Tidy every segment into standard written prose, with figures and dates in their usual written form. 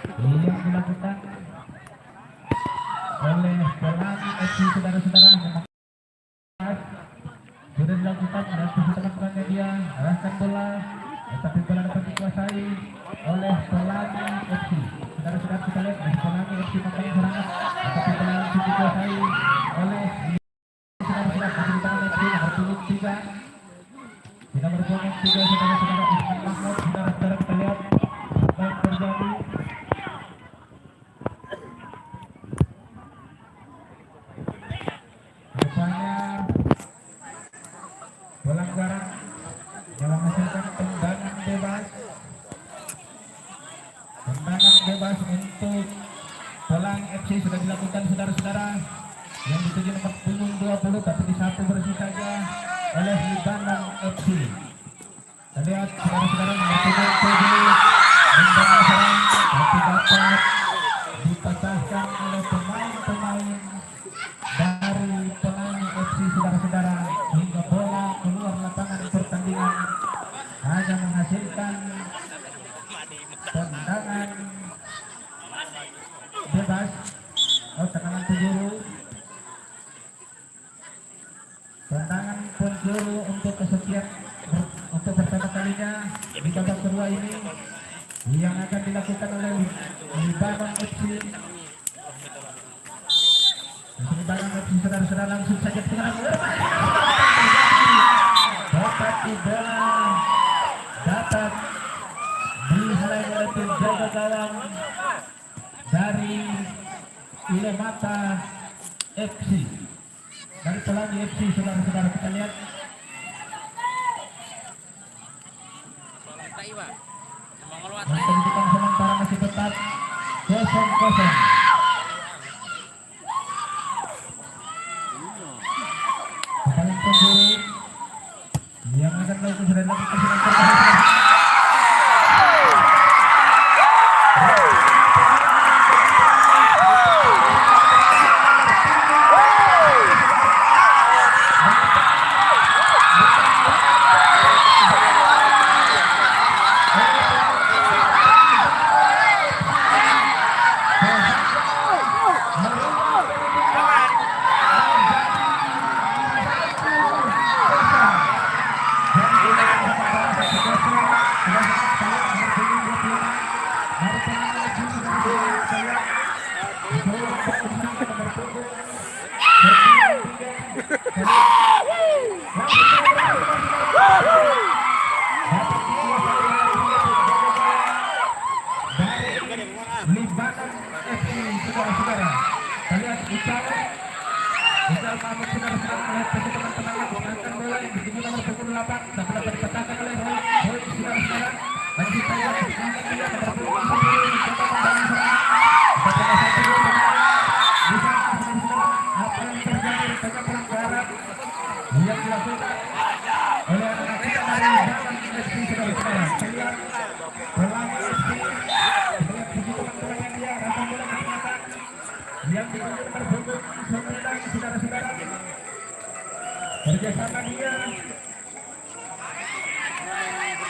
yang dilakukan oleh Pelangi FC saudara-saudara memang sudah dilakukan dan teman-temannya dia arahkan bola, tetapi bola dapat dikuasai oleh Pelangi FC. Saudara-saudara kita lihat Pelangi FC memang serangan, tetapi bola langsung dikuasai oleh saudara-saudara masih di tangan FC nomor punggung 3. Di nomor punggung 3 saudara-saudara Isman Mahmud. Saudara-saudara kita lihat baik terjadi rupanya pelanggaran yang menghasilkan tendangan bebas untuk Pelangi FC sudah dilakukan saudara-saudara yang dituju nomor punggung 20, tapi di satu bersih saja oleh Libanon FC. Kita lihat saudara-saudara nomor punggung 7 membangun serang, tapi dapat dipecahkan oleh pemain-pemain dari Pelangi FC saudara-saudara, hingga bola keluar lapangan pertandingan, hanya menghasilkan tendangan bebas tendangan penjuru, tendangan penjuru untuk kesekian untuk pertama kalinya di babak kedua ini yang akan dilakukan oleh Libanon FC. Libanon FC saudara-saudara langsung saja penyerangan dapat dihalangi oleh penjaga gawang dari Ilemata FC, dari Pelangi FC saudara-saudara. Kita lihat kedudukan sementara masih tetap 0-0. Paling penjuru yang akan melakukan sudah dilakukan Libanon FC saudara-saudara. Kita lihat Ical Mahmud saudara-saudara melihat teman-temannya mengangkat bola yang dituju nomor punggung 8, tapi dapat dipecahkan oleh Roy saudara-saudara. Dan kita lihat mengangkat dia nomor punggung 10 mencoba membangun serangan. Apa yang terjadi di tengah pelanggaran yang dilakukan oleh anak-anak kita dari Libanon FC saudara-saudara. Kita lihat Pelangi FC, melihat begitu teman-teman yang dia arahkan bola ke belakang yang dituju nomor punggung 9 saudara-saudara. Kerjasama dia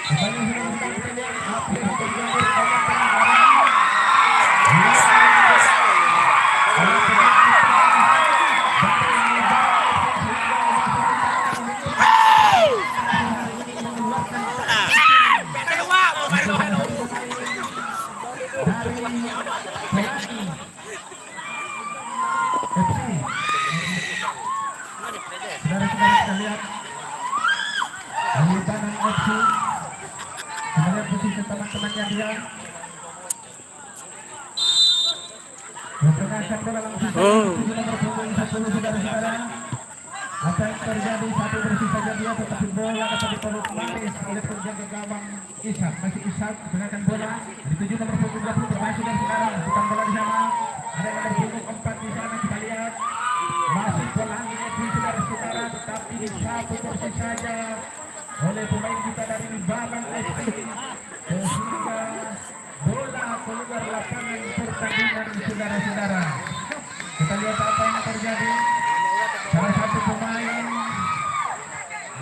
kembali saudara-saudara. Kita lihat apa yang terjadi dengan pelanggaran saudara-saudara. Kita lihat Libanon FC, kita lihat posisi teman-temannya dia menggunakan bola langsung di nomor punggung 10 saudara-saudara. Apa yang terjadi, satu bersih saja dia, tetapi bola dapat dipeluk manis oleh penjaga gawang Ishak. Masih Ishak menggunakan bola dituju nomor punggung 20, bermain saudara-saudara. Bukan bola di sana, ada nomor punggung 4 di sana. Kita lihat masih Pelangi FC saudara-saudara, tetapi satu bersih saja oleh pemain kita dari Libanon FC, sehingga bola keluar lapangan pertandingan saudara-saudara. Kita lihat apa yang terjadi. Salah satu pemain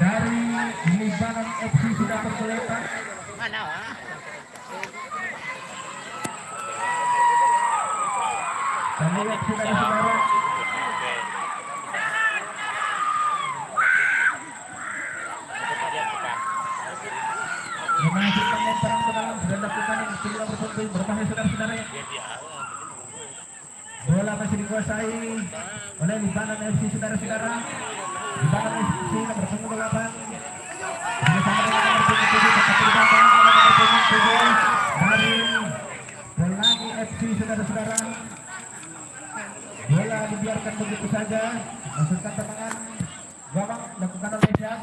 dari Libanon FC sudah tergeletak. lihat saudara-saudara. Memasukkan lemparan ke dalam sudah dilakukan yang kedua berkumpul berbahaya saudara-saudara. Bola masih dikuasai oleh Libanon FC saudara-saudara. Libanon FC nomor punggung 8 bersama dengan nomor punggung 7 tetap berbangkang nomor punggung 7 dari Pelangi FC saudara-saudara. Bola dibiarkan begitu saja masukkan tendangan gawang lakukan oleh Syam.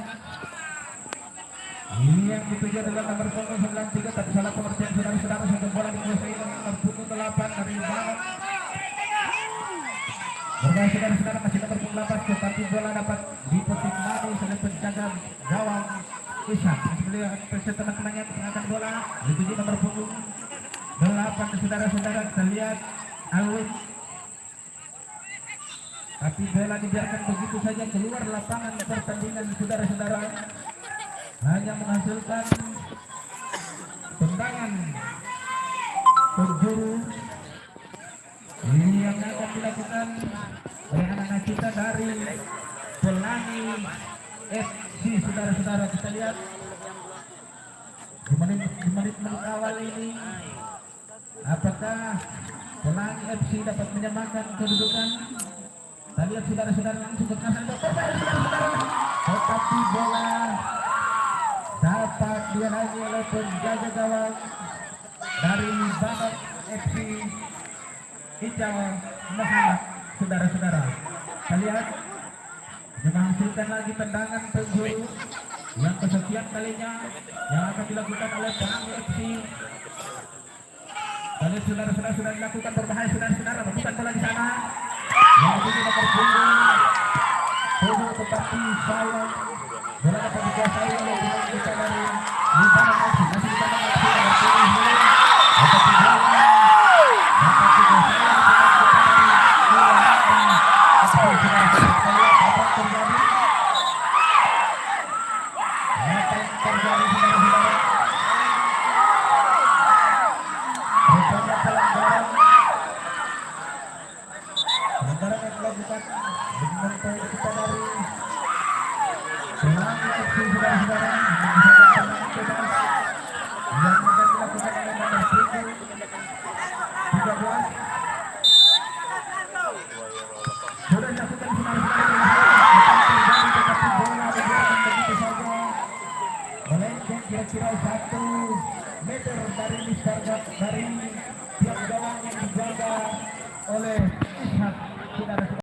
Ini yang dituju adalah nomor punggung 93 tapi salah pengertian saudara-saudara. Satu bola dikuasai dengan nomor punggung 8 dari Libanon. Berbahaya saudara-saudara masih nomor punggung 8 tetapi bola dapat dipetik manis oleh penjaga gawang Ishak. Beliau teman-temannya mengangkat bola dituju nomor punggung 8 saudara-saudara. Kita lihat Alwin tapi bola dibiarkan begitu saja keluar lapangan pertandingan saudara-saudara. Hanya menghasilkan tendangan penjuru. Ini yang akan dilakukan oleh anak-anak kita dari Pelangi FC saudara-saudara. Kita lihat di menit awal ini apakah Pelangi FC dapat menyamakan kedudukan. Kita lihat saudara-saudara langsung berkasar saudara-saudara, tetapi bola dapat dihalangi oleh penjaga gawang dari Libanon FC Ijal Muhammad saudara-saudara. Kita lihat menghasilkan lagi tendangan penjuru yang kesekian kalinya yang akan dilakukan oleh Pelangi FC. Kali saudara-saudara sudah dilakukan berbahaya saudara-saudara. Bukan bola di sana yang itu nomor punggung tetapi sayang bola dapat dikuasai oleh pemain kita dari Libanon FC. Masih Libanon FC nomor punggung 10 tetapi bola dapat dikuasai oleh pemain kita dari Libanon FC. Kita lihat apa yang terjadi. Apa yang terjadi saudara-saudara. Rupanya pelanggaran yang dilakukan dengan poin kita dari Pelangi FC saudara-saudara menghasilkan tendangan bebas yang akan dilakukan oleh nomor punggung 13. Sudah dilakukan saudara-saudara tetapi bola dibiarkan begitu saja melenceng kira-kira 1 meter dari target dari tiap gawang yang dijaga oleh Ishak saudara-saudara.